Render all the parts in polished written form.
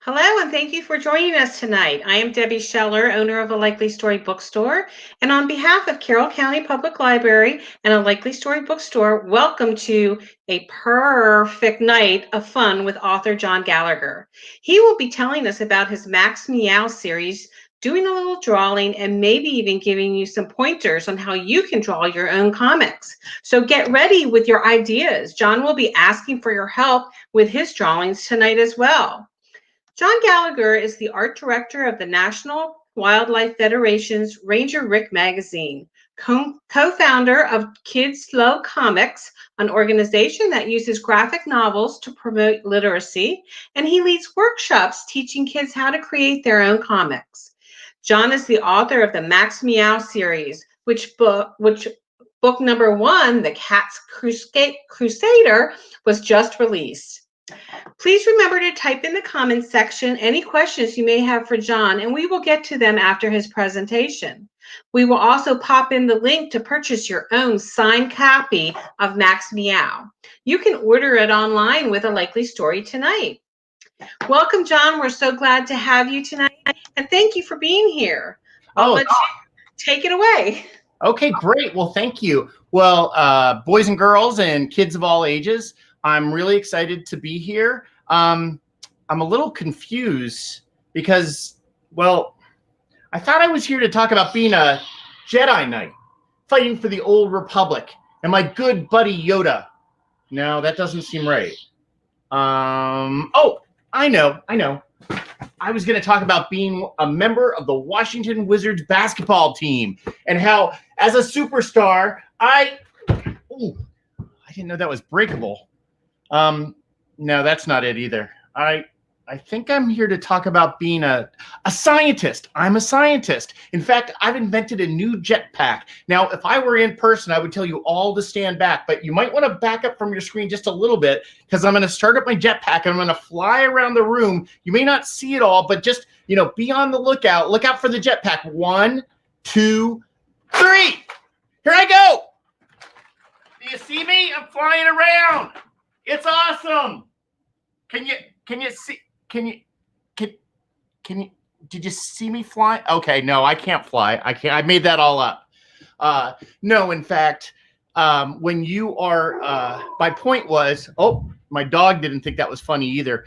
Hello, and thank you for joining us tonight. I am Debbie Scheller, owner of a Likely Story bookstore. And on behalf of Carroll County Public Library and a Likely Story bookstore, welcome to a perfect night of fun with author John Gallagher. He will be telling us about his Max Meow series, doing a little drawing, and maybe even giving you some pointers on how you can draw your own comics. So get ready with your ideas. John will be asking for your help with his drawings tonight as well. John Gallagher is the art director of the National Wildlife Federation's Ranger Rick magazine, co-founder of Kids Slow Comics, an organization that uses graphic novels to promote literacy, and he leads workshops teaching kids how to create their own comics. John is the author of the Max Meow series, which book number one, The Cat's Crusader, was just released. Please remember to type in the comments section any questions you may have for John, and we will get to them after his presentation. We will also pop in the link to purchase your own signed copy of Max Meow. You can order it online with a Likely Story tonight. Welcome, John. We're so glad to have you tonight, and thank you for being here. I'll let you take it away. Okay, great. Well, thank you. Well, boys and girls and kids of all ages, I'm really excited to be here. I'm a little confused because, well, I thought I was here to talk about being a Jedi Knight, fighting for the old Republic, and my good buddy Yoda. No, that doesn't seem right. Oh, I know. I was going to talk about being a member of the Washington Wizards basketball team and how, as a superstar, I didn't know that was breakable. No, that's not it either. I think I'm here to talk about being a scientist. I'm a scientist. In fact, I've invented a new jetpack. Now, if I were in person, I would tell you all to stand back, but you might want to back up from your screen just a little bit because I'm going to start up my jetpack and I'm going to fly around the room. You may not see it all, but just, be on the lookout. Look out for the jetpack. 1, 2, 3. Here I go. Do you see me? I'm flying around. It's awesome. Can you see? Did you see me fly? Okay, no, I can't fly. I can't. I made that all up. No, in fact, when you are, my point was, my dog didn't think that was funny either.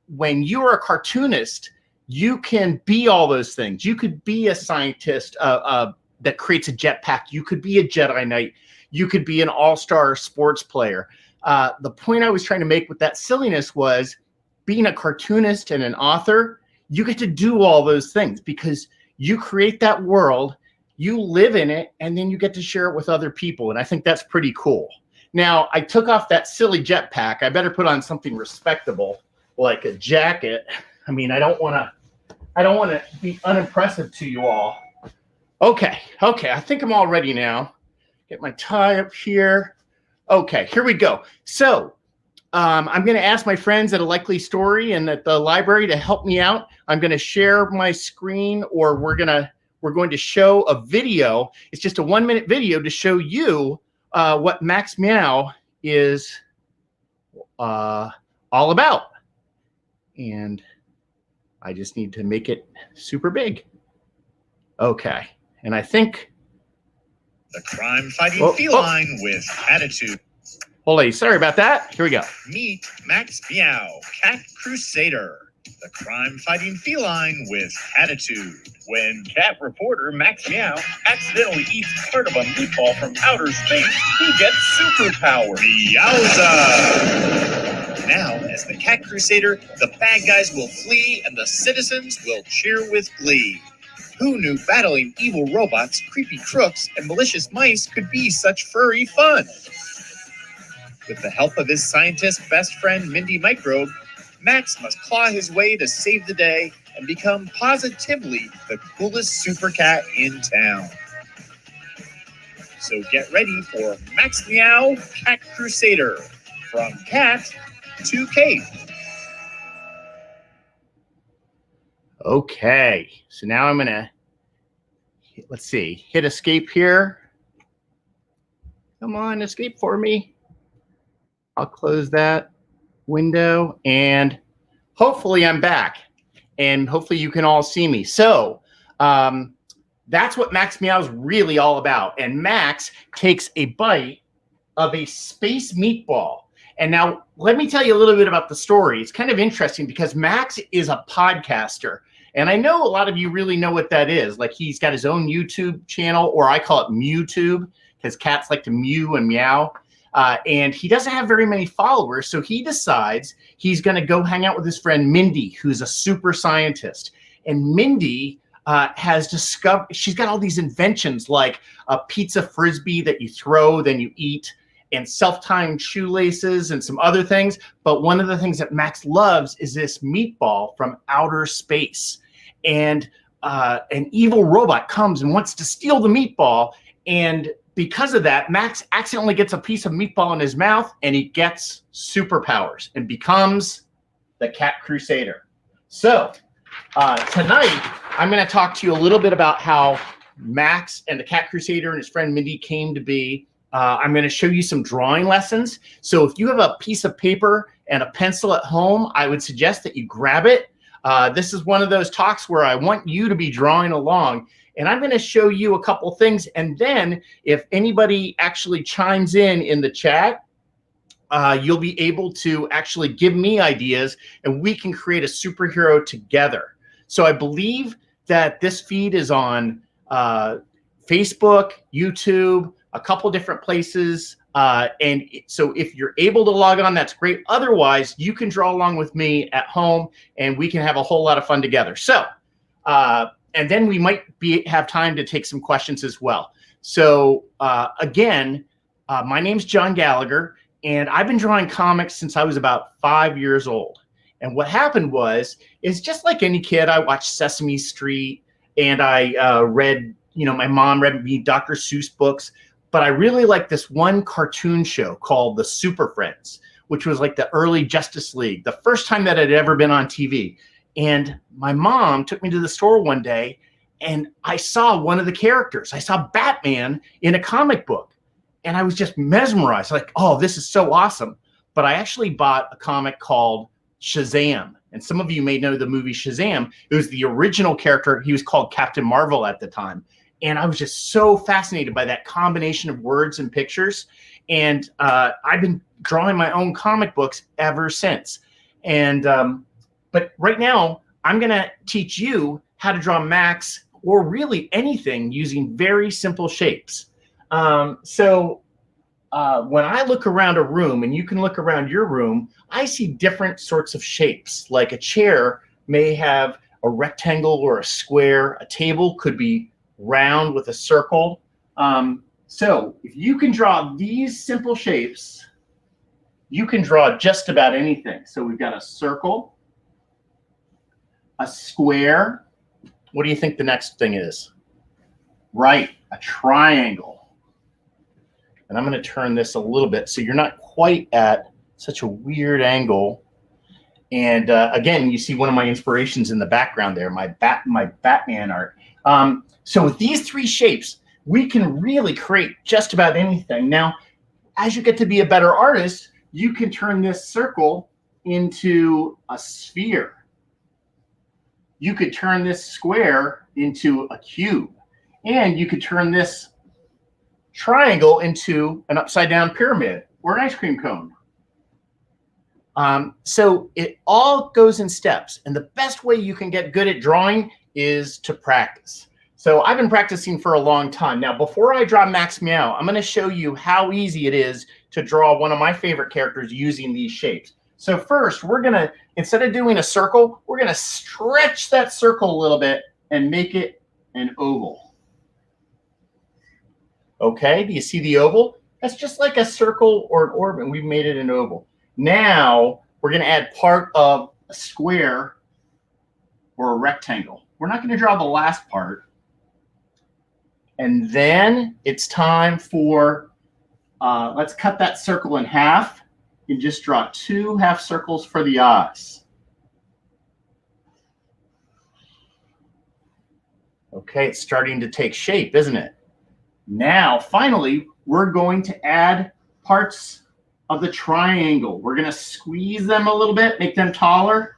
When you are a cartoonist, you can be all those things. You could be a scientist that creates a jetpack. You could be a Jedi Knight. You could be an all-star sports player. The point I was trying to make with that silliness was being a cartoonist and an author, you get to do all those things because you create that world, you live in it, and then you get to share it with other people. And I think that's pretty cool. Now, I took off that silly jetpack. I better put on something respectable, like a jacket. I mean, I don't want to be unimpressive to you all. Okay, I think I'm all ready now. Get my tie up here. Okay, here we go. So I'm going to ask my friends at A Likely Story and at the library to help me out. I'm going to share my screen, or we're going to show a video. It's just a 1-minute video to show you what Max Meow is all about. And I just need to make it super big. Okay, and I think the crime-fighting feline with attitude. Holy, sorry about that. Here we go. Meet Max Meow, Cat Crusader, the crime-fighting feline with attitude. When cat reporter Max Meow accidentally eats part of a meatball from outer space, he gets superpower. Meowza! Now, as the Cat Crusader, the bad guys will flee and the citizens will cheer with glee. Who knew battling evil robots, creepy crooks, and malicious mice could be such furry fun? With the help of his scientist best friend Mindy Microbe, Max must claw his way to save the day and become positively the coolest super cat in town. So get ready for Max Meow Cat Crusader, from cat to cape. Okay, so now I'm gonna, let's see, hit escape here. Come on, escape for me. I'll close that window and hopefully I'm back, and hopefully you can all see me. So that's what Max Meow is really all about. And Max takes a bite of a space meatball. And now let me tell you a little bit about the story. It's kind of interesting because Max is a podcaster. And I know a lot of you really know what that is. Like, he's got his own YouTube channel, or I call it MewTube, because cats like to mew and meow. And he doesn't have very many followers. So he decides he's going to go hang out with his friend Mindy, who's a super scientist. And Mindy has discovered, she's got all these inventions, like a pizza frisbee that you throw, then you eat, and self-tying shoelaces and some other things. But one of the things that Max loves is this meatball from outer space. And an evil robot comes and wants to steal the meatball. And because of that, Max accidentally gets a piece of meatball in his mouth, and he gets superpowers and becomes the Cat Crusader. So tonight, I'm going to talk to you a little bit about how Max and the Cat Crusader and his friend Mindy came to be. I'm going to show you some drawing lessons. So if you have a piece of paper and a pencil at home, I would suggest that you grab it. This is one of those talks where I want you to be drawing along. And I'm going to show you a couple things. And then if anybody actually chimes in the chat, you'll be able to actually give me ideas, and we can create a superhero together. So I believe that this feed is on Facebook, YouTube, a couple different places. And so if you're able to log on, that's great. Otherwise, you can draw along with me at home, and we can have a whole lot of fun together. So, and then we might have time to take some questions as well. So again, my name's John Gallagher, and I've been drawing comics since I was about 5 years old. And what happened is just like any kid, I watched Sesame Street, and I read, my mom read me Dr. Seuss books. But I really liked this one cartoon show called The Super Friends, which was like the early Justice League, the first time that it had ever been on TV. And my mom took me to the store one day, and I saw one of the characters. I saw Batman in a comic book, and I was just mesmerized, like, oh, this is so awesome. But I actually bought a comic called Shazam. And some of you may know the movie Shazam. It was the original character. He was called Captain Marvel at the time. And I was just so fascinated by that combination of words and pictures. And I've been drawing my own comic books ever since. And but right now, I'm going to teach you how to draw Max, or really anything, using very simple shapes. So when I look around a room, and you can look around your room, I see different sorts of shapes. Like a chair may have a rectangle or a square. A table could be round with a circle. So if you can draw these simple shapes, you can draw just about anything. So we've got a circle, a square. What do you think the next thing is? Right, a triangle. And I'm going to turn this a little bit so you're not quite at such a weird angle. And again, you see one of my inspirations in the background there, my Batman art. So with these three shapes, we can really create just about anything. Now, as you get to be a better artist, you can turn this circle into a sphere. You could turn this square into a cube. And you could turn this triangle into an upside down pyramid or an ice cream cone. So it all goes in steps. And the best way you can get good at drawing is to practice. So I've been practicing for a long time. Now, before I draw Max Meow, I'm going to show you how easy it is to draw one of my favorite characters using these shapes. So first, we're going to, instead of doing a circle, we're going to stretch that circle a little bit and make it an oval. Okay, do you see the oval? That's just like a circle or an orb, and we've made it an oval. Now, we're going to add part of a square or a rectangle. We're not going to draw the last part. And then it's time for, let's cut that circle in half and just draw 2 half circles for the eyes. Okay, it's starting to take shape, isn't it? Now, finally, we're going to add parts of the triangle. We're going to squeeze them a little bit, make them taller.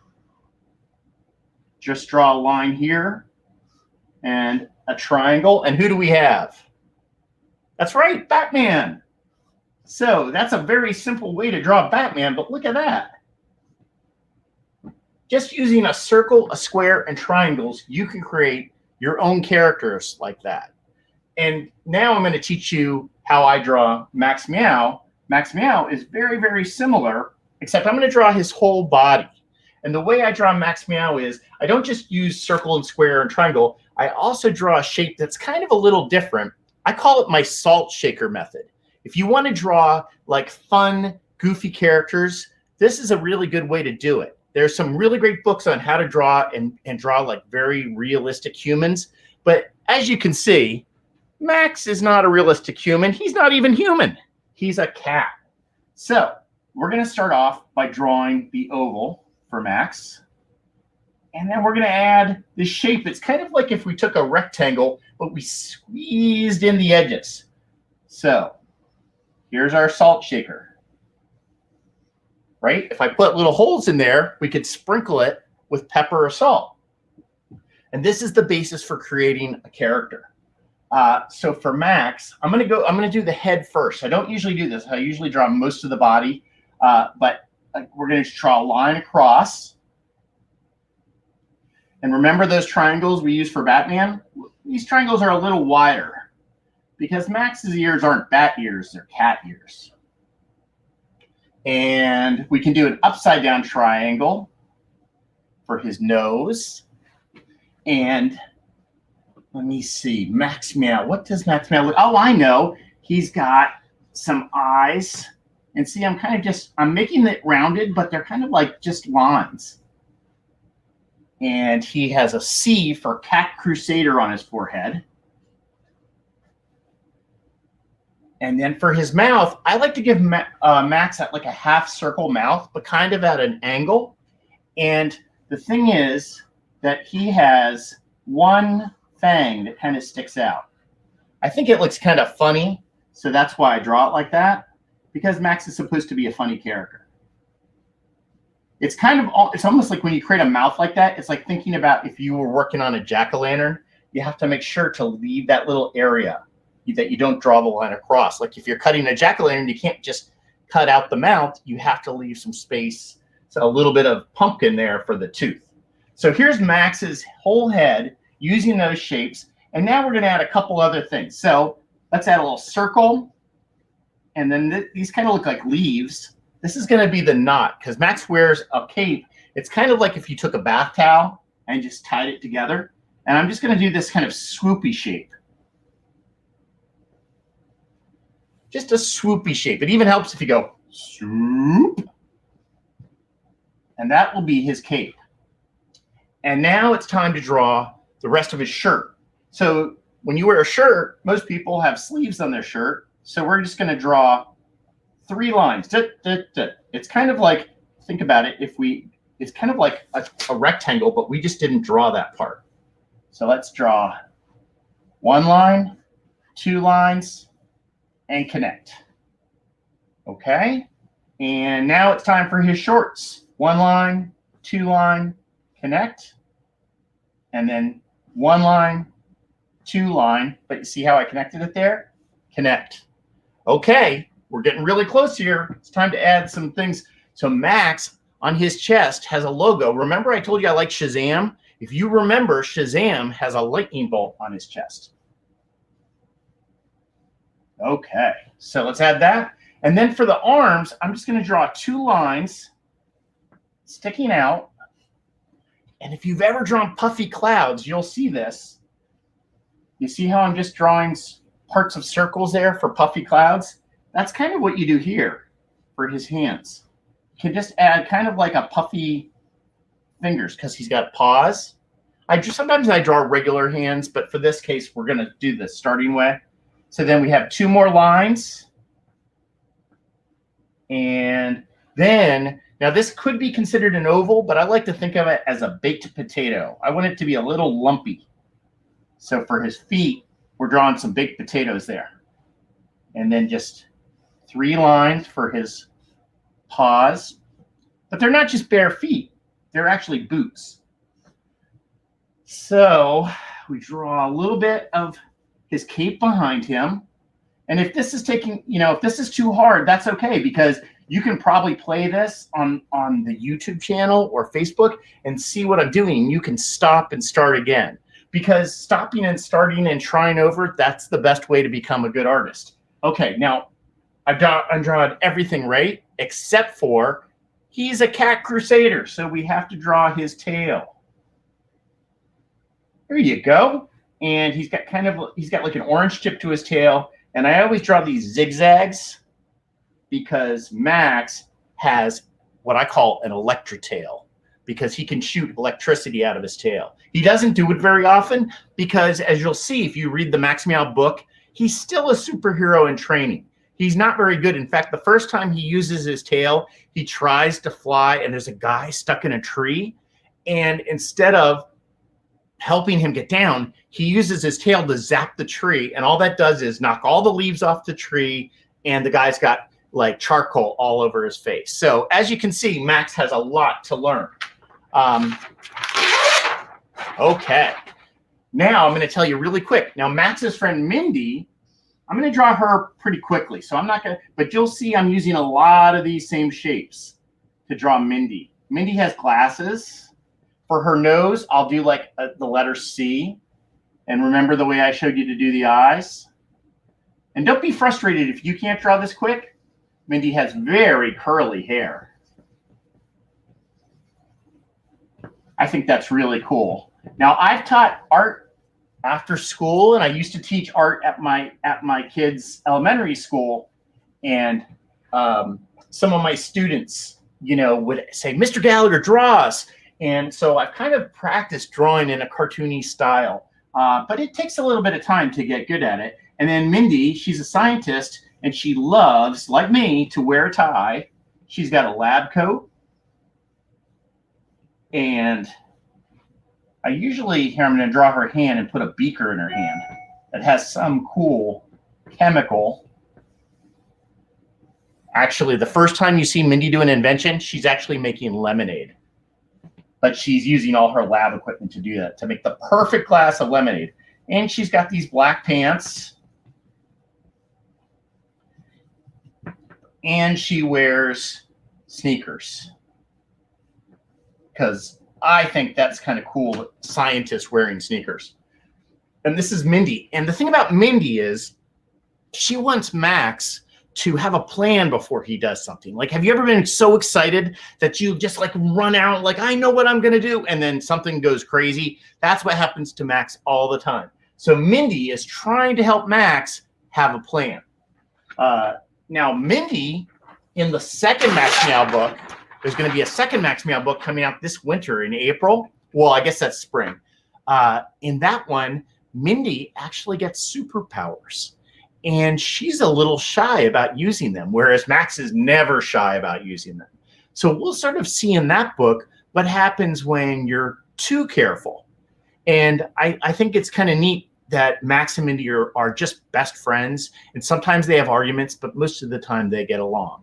just draw a line here and a triangle. And who do we have? That's right, Batman. So that's a very simple way to draw Batman, but look at that. Just using a circle, a square, and triangles, you can create your own characters like that. And now I'm going to teach you how I draw Max Meow. Max Meow is very, very similar, except I'm going to draw his whole body. And the way I draw Max Meow is I don't just use circle and square and triangle. I also draw a shape that's kind of a little different. I call it my salt shaker method. If you want to draw like fun, goofy characters, this is a really good way to do it. There's some really great books on how to draw and draw like very realistic humans. But as you can see, Max is not a realistic human. He's not even human. He's a cat. So we're going to start off by drawing the oval for Max. And then we're going to add this shape. It's kind of like if we took a rectangle, but we squeezed in the edges. So here's our salt shaker. Right? If I put little holes in there, we could sprinkle it with pepper or salt. And this is the basis for creating a character. So for Max, I'm going to do the head first. I don't usually do this. I usually draw most of the body, but we're going to draw a line across. And remember those triangles we use for Batman? These triangles are a little wider because Max's ears aren't bat ears, they're cat ears. And we can do an upside down triangle for his nose. And let me see, Max Meow. What does Max Meow look? Oh, I know. He's got some eyes. And see, I'm making it rounded, but they're kind of like just lines. And he has a C for Cat Crusader on his forehead. And then for his mouth, I like to give Max at like a half circle mouth, but kind of at an angle. And the thing is that he has one fang that kind of sticks out. I think it looks kind of funny, so that's why I draw it like that, because Max is supposed to be a funny character. It's almost like when you create a mouth like that, it's like thinking about if you were working on a jack-o'-lantern, you have to make sure to leave that little area that you don't draw the line across. Like if you're cutting a jack-o'-lantern, you can't just cut out the mouth. You have to leave some space, so a little bit of pumpkin there for the tooth. So here's Max's whole head using those shapes. And now we're going to add a couple other things. So let's add a little circle. And then these kind of look like leaves. This is going to be the knot because Max wears a cape. It's kind of like if you took a bath towel and just tied it together. And I'm just going to do this kind of swoopy shape. Just a swoopy shape. It even helps if you go swoop. And that will be his cape. And now it's time to draw the rest of his shirt. So when you wear a shirt, most people have sleeves on their shirt. So we're just going to draw 3 lines. It's kind of like, think about it, it's kind of like a rectangle, but we just didn't draw that part. So let's draw 1 line, 2 lines, and connect. Okay? And now it's time for his shorts. 1 line, 2 line, connect. And then 1 line, 2 line. But you see how I connected it there? Connect. Okay, we're getting really close here. It's time to add some things. So Max, on his chest, has a logo. Remember I told you I like Shazam? If you remember, Shazam has a lightning bolt on his chest. Okay, so let's add that. And then for the arms, I'm just going to draw 2 lines sticking out. And if you've ever drawn puffy clouds, you'll see this. You see how I'm just drawing parts of circles there for puffy clouds? That's kind of what you do here for his hands. You can just add kind of like a puffy fingers because he's got paws. Sometimes I draw regular hands, but for this case, we're going to do the starting way. So then we have 2 more lines. And then, now this could be considered an oval, but I like to think of it as a baked potato. I want it to be a little lumpy. So for his feet, we're drawing some baked potatoes there. And then just 3 lines for his paws. But they're not just bare feet. They're actually boots. So we draw a little bit of his cape behind him. And if this is taking, if this is too hard, that's okay, because you can probably play this on the YouTube channel or Facebook and see what I'm doing. You can stop and start again, because stopping and starting and trying over, that's the best way to become a good artist. Okay, now I've drawn everything right, except for he's a cat crusader, so we have to draw his tail. There you go. And he's got like an orange tip to his tail. And I always draw these zigzags because Max has what I call an electric tail, because he can shoot electricity out of his tail. He doesn't do it very often because, as you'll see if you read the Max Meow book, he's still a superhero in training. He's not very good. In fact, the first time he uses his tail, he tries to fly and there's a guy stuck in a tree. And instead of helping him get down, he uses his tail to zap the tree, and all that does is knock all the leaves off the tree, and the guy's got like charcoal all over his face. So as you can see, Max has a lot to learn. Okay, now I'm going to tell you really quick. Now Max's friend Mindy, I'm going to draw her pretty quickly, so I'm not going to, but you'll see I'm using a lot of these same shapes to draw Mindy. Mindy has glasses. For her nose, I'll do like the letter C. And remember the way I showed you to do the eyes. And don't be frustrated if you can't draw this quick. Mindy has very curly hair. I think that's really cool. Now, I've taught art after school, and I used to teach art at my kids' elementary school. And some of my students, would say, Mr. Gallagher, draw us. And so I've kind of practiced drawing in a cartoony style, but it takes a little bit of time to get good at it. And then Mindy, she's a scientist, and she loves, like me, to wear a tie. She's got a lab coat. And I'm going to draw her hand and put a beaker in her hand that has some cool chemical. Actually, the first time you see Mindy do an invention, she's actually making lemonade. But she's using all her lab equipment to do that, to make the perfect glass of lemonade. And she's got these black pants. And she wears sneakers. Because I think that's kind of cool, scientists wearing sneakers. And this is Mindy. And the thing about Mindy is she wants Max to have a plan before he does something. Like, have you ever been so excited that you just like run out, like, I know what I'm going to do, and then something goes crazy? That's what happens to Max all the time. So Mindy is trying to help Max have a plan. Now, Mindy, in the second Max Meow book, there's going to be a second Max Meow book coming out this winter in April. Well, I guess that's spring. In that one, Mindy actually gets superpowers. And she's a little shy about using them, whereas Max is never shy about using them. So we'll sort of see in that book what happens when you're too careful. And I think it's kind of neat that Max and Mindy are just best friends. And sometimes they have arguments, but most of the time they get along.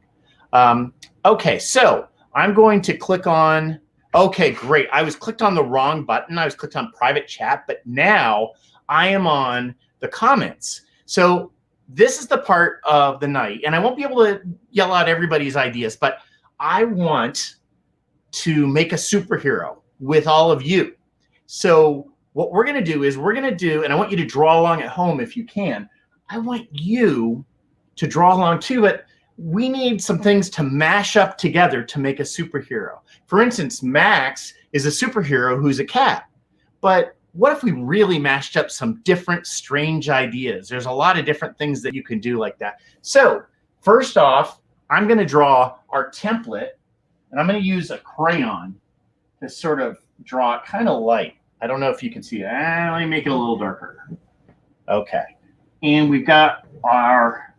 Okay, so I'm going to click on, okay, great. I was clicked on the wrong button. I was clicked on private chat, but now I am on the comments. So this is the part of the night, and I won't be able to yell out everybody's ideas, but I want to make a superhero with all of you. So what we're going to do is and I want you to draw along at home if you can. I want you to draw along too, but we need some things to mash up together to make a superhero. For instance, Max is a superhero who's a cat, but what if we really mashed up some different strange ideas? There's a lot of different things that you can do like that. So first off, I'm going to draw our template, and I'm going to use a crayon to sort of draw it kind of light. I don't know if you can see it. Let me make it a little darker. Okay. And we've got our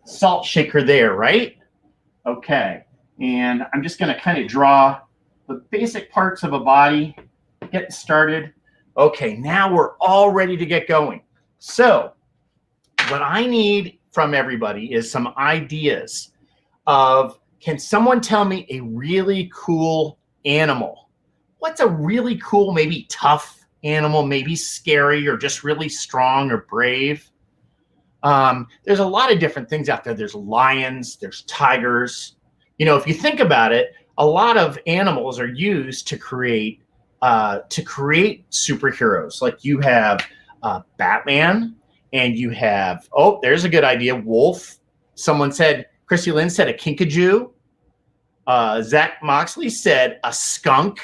salt shaker there, right? Okay. And I'm just going to kind of draw the basic parts of a body. Get started. Okay, now we're all ready to get going. So what I need from everybody is some ideas of, can someone tell me a really cool animal? what's a really cool, maybe tough animal, maybe scary or just really strong or brave? There's a lot of different things out there. There's lions, there's tigers. You know, if you think about it, a lot of animals are used to create superheroes. Like you have Batman, and you have, oh, there's a good idea, wolf. Someone said, Chrissy Lynn said a kinkajou. Zach Moxley said a skunk.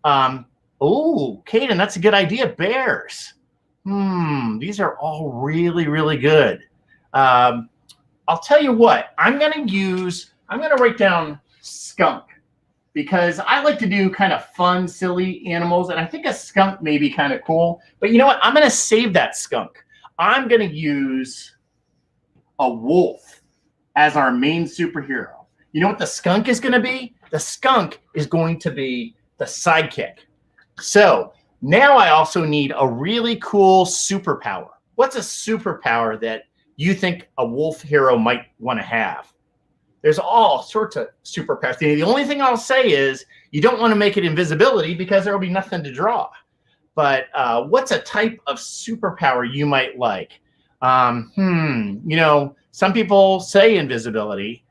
Oh, Caden, that's a good idea. Bears. These are all really, really good. I'll tell you what, I'm going to write down skunk because I like to do kind of fun, silly animals. And I think a skunk may be kind of cool. But you know what? I'm going to save that skunk. I'm going to use a wolf as our main superhero. You know what the skunk is going to be? The skunk is going to be the sidekick. So now I also need a really cool superpower. What's a superpower that you think a wolf hero might want to have? There's all sorts of superpowers. The only thing I'll say is you don't want to make it invisibility because there will be nothing to draw. But what's a type of superpower you might like? You know, some people say invisibility.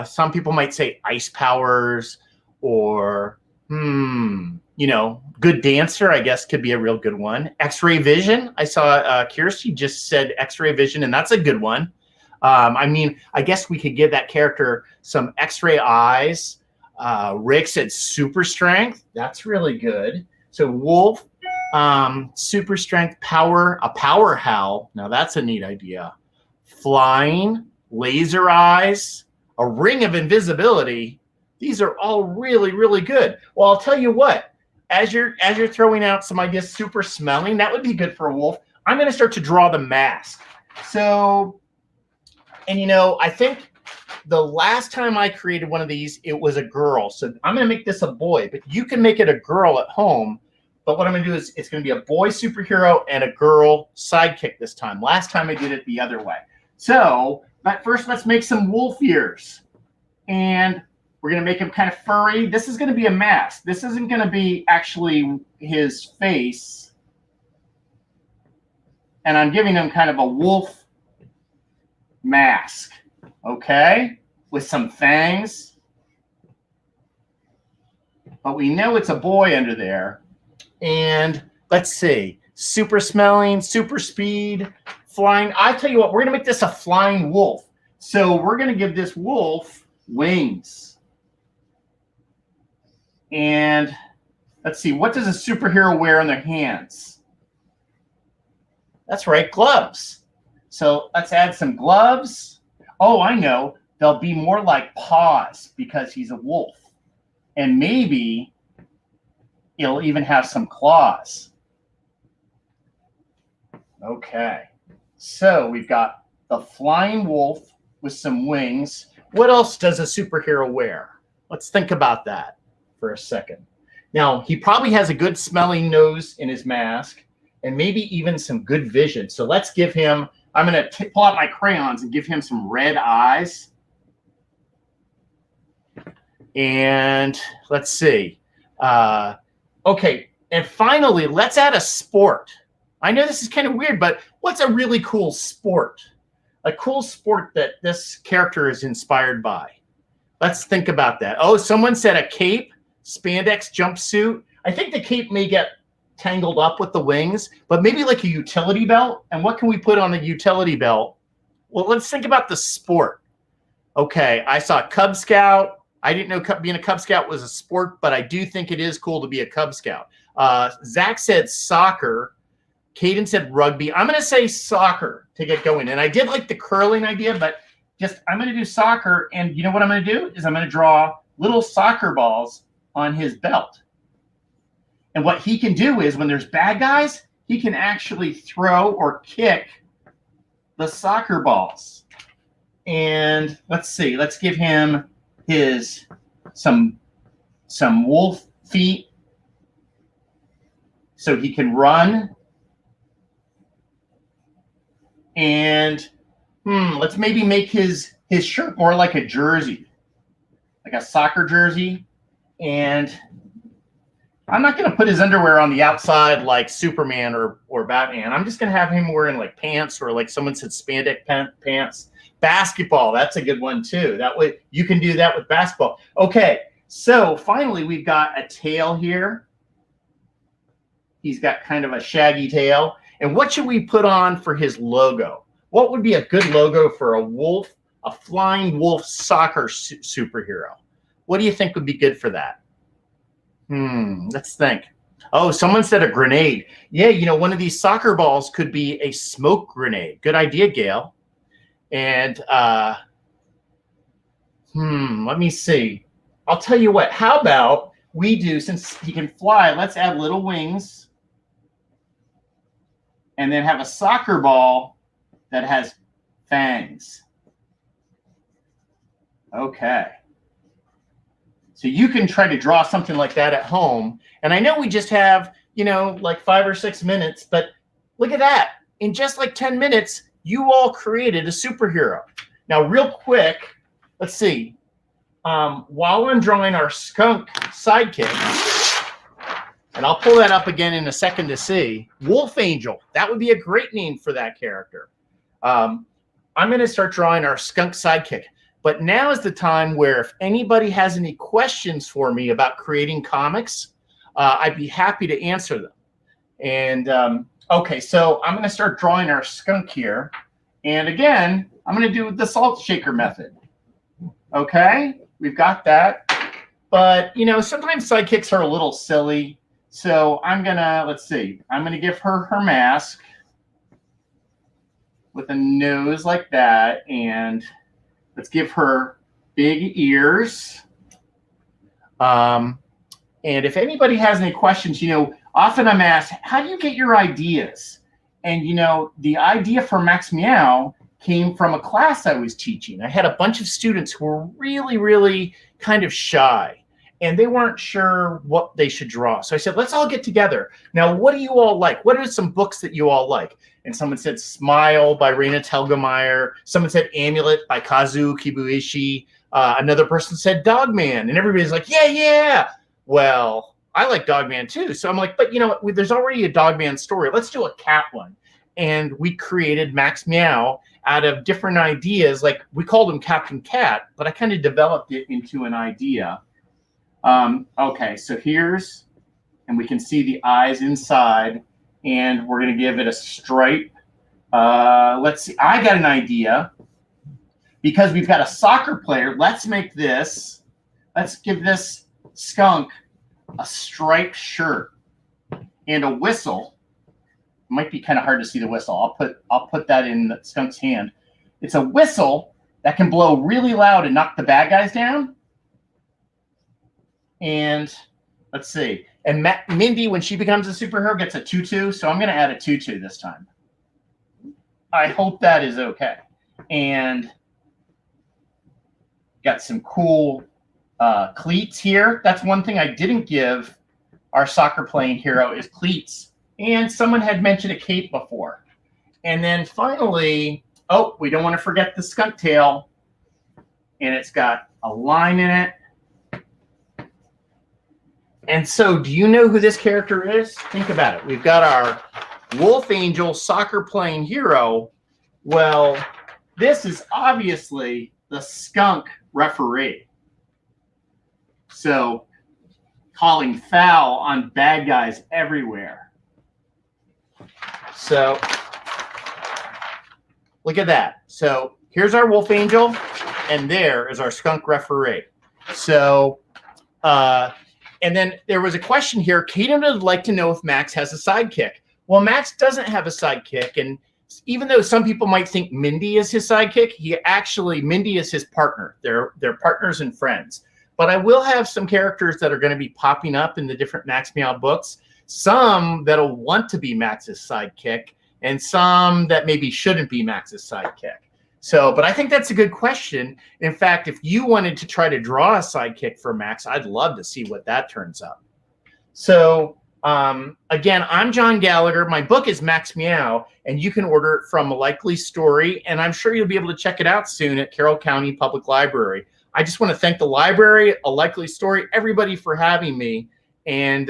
Some people might say ice powers or, you know, good dancer, I guess, could be a real good one. X-ray vision. I saw Kirsty just said X-ray vision, and that's a good one. I mean, I guess we could give that character some X-ray eyes. Rick said super strength. That's really good. So wolf, super strength, power, a power howl. Now that's a neat idea. Flying, laser eyes, a ring of invisibility. These are all really, really good. Well, I'll tell you what, as you're throwing out some ideas, super smelling, that would be good for a wolf. I'm going to start to draw the mask. So, and you know, I think the last time I created one of these, it was a girl. So I'm going to make this a boy, but you can make it a girl at home. But what I'm going to do is it's going to be a boy superhero and a girl sidekick this time. Last time I did it the other way. So but first, let's make some wolf ears. And we're going to make him kind of furry. This is going to be a mask. This isn't going to be actually his face. And I'm giving him kind of a wolf mask, okay, with some fangs. But we know it's a boy under there. And let's see, super smelling, super speed, flying. I tell you what, we're going to make this a flying wolf. So we're going to give this wolf wings. And let's see, what does a superhero wear on their hands? That's right, gloves. So let's add some gloves. Oh, I know. They'll be more like paws because he's a wolf. And maybe he'll even have some claws. Okay. So we've got the flying wolf with some wings. What else does a superhero wear? Let's think about that for a second. Now, he probably has a good smelling nose in his mask and maybe even some good vision. So let's give him, I'm going to pull out my crayons and give him some red eyes. And let's see. Okay. And finally, let's add a sport. I know this is kind of weird, but what's a really cool sport? A cool sport that this character is inspired by. Let's think about that. Oh, someone said a cape, spandex jumpsuit. I think the cape may get tangled up with the wings, but maybe like a utility belt. And what can we put on the utility belt? Well, let's think about the sport. Okay, I saw Cub Scout. I didn't know being a Cub Scout was a sport, but I do think it is cool to be a Cub Scout. Zach said soccer. Caden said rugby. I'm going to say soccer to get going. And I did like the curling idea, but just I'm going to do soccer. And you know what I'm going to do is I'm going to draw little soccer balls on his belt. And what he can do is when there's bad guys, he can actually throw or kick the soccer balls. And let's see, let's give him his some wolf feet so he can run. And let's maybe make his shirt more like a jersey, like a soccer jersey. And I'm not going to put his underwear on the outside like Superman or Batman. I'm just going to have him wearing like pants, or like someone said spandex pants. Basketball, that's a good one too. That way you can do that with basketball. Okay, so finally we've got a tail here. He's got kind of a shaggy tail. And what should we put on for his logo? What would be a good logo for a wolf, a flying wolf soccer superhero? What do you think would be good for that? Let's think. Oh, someone said a grenade. Yeah, you know, one of these soccer balls could be a smoke grenade. Good idea, Gail. And let me see. I'll tell you what. How about we do, since he can fly, let's add little wings and then have a soccer ball that has fangs. Okay. So you can try to draw something like that at home. And I know we just have, you know, like 5 or 6 minutes, but look at that. In just like 10 minutes, you all created a superhero. Now, real quick, let's see. While I'm drawing our skunk sidekick, and I'll pull that up again in a second to see, Wolf Angel. That would be a great name for that character. I'm going to start drawing our skunk sidekick. But now is the time where if anybody has any questions for me about creating comics, I'd be happy to answer them. And okay, so I'm going to start drawing our skunk here. And again, I'm going to do the salt shaker method. Okay, we've got that. But, you know, sometimes sidekicks are a little silly. So I'm going to, let's see, I'm going to give her her mask with a nose like that. And let's give her big ears. And if anybody has any questions, you know, often I'm asked, how do you get your ideas? And, you know, the idea for Max Meow came from a class I was teaching. I had a bunch of students who were really, really kind of shy, and they weren't sure what they should draw. So I said, let's all get together. Now, what do you all like? What are some books that you all like? And someone said Smile by Raina Telgemeier. Someone said Amulet by Kazuo Kibuishi. Another person said Dogman. And everybody's like, yeah, yeah. Well, I like Dogman too. So I'm like, but you know what? There's already a Dogman story. Let's do a cat one. And we created Max Meow out of different ideas. Like we called him Captain Cat, but I kind of developed it into an idea. Okay, so here's, and we can see the eyes inside, and we're going to give it a stripe. Let's see, I got an idea. Because we've got a soccer player, let's make this, let's give this skunk a striped shirt and a whistle. It might be kind of hard to see the whistle. I'll put that in the skunk's hand. It's a whistle that can blow really loud and knock the bad guys down. And let's see. And Mindy, when she becomes a superhero, gets a tutu. So I'm going to add a tutu this time. I hope that is okay. And got some cool cleats here. That's one thing I didn't give our soccer playing hero is cleats. And someone had mentioned a cape before. And then finally, oh, we don't want to forget the skunk tail. And it's got a line in it. And so do you know who this character is? Think about it. We've got our Wolf Angel soccer playing hero. Well, this is obviously the skunk referee. So calling foul on bad guys everywhere. So look at that. So here's our Wolf Angel, and there is our skunk referee. So and then there was a question here. Kaden would like to know if Max has a sidekick. Well, Max doesn't have a sidekick, and even though some people might think Mindy is his sidekick, Mindy is his partner. They're partners and friends. But I will have some characters that are going to be popping up in the different Max Meow books. Some that'll want to be Max's sidekick, and some that maybe shouldn't be Max's sidekick. So, but I think that's a good question. In fact, if you wanted to try to draw a sidekick for Max, I'd love to see what that turns up. So, again, I'm John Gallagher. My book is Max Meow, and you can order it from A Likely Story, and I'm sure you'll be able to check it out soon at Carroll County Public Library. I just want to thank the library, A Likely Story, everybody for having me, And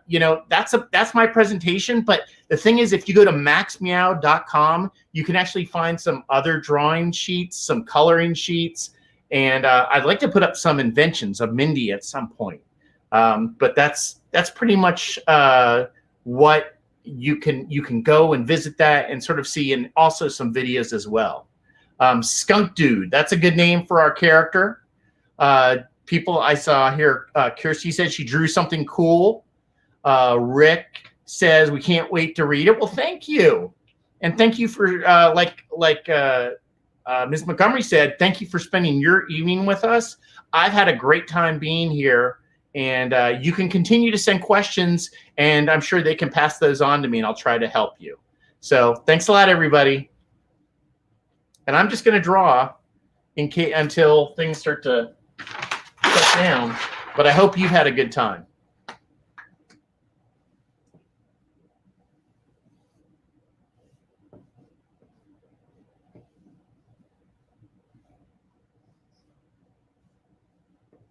you know, that's my presentation. But the thing is, if you go to maxmeow.com, you can actually find some other drawing sheets, some coloring sheets, and I'd like to put up some inventions of Mindy at some point. But that's pretty much what you can go and visit that and sort of see, and also some videos as well. Skunk Dude, that's a good name for our character. People I saw here, Kirsty said she drew something cool. Rick says we can't wait to read it. Well, thank you, and thank you for like Ms. Montgomery said, thank you for spending your evening with us. I've had a great time being here, and you can continue to send questions, and I'm sure they can pass those on to me, and I'll try to help you. So thanks a lot, everybody. And I'm just going to draw until things start to shut down, but I hope you've had a good time.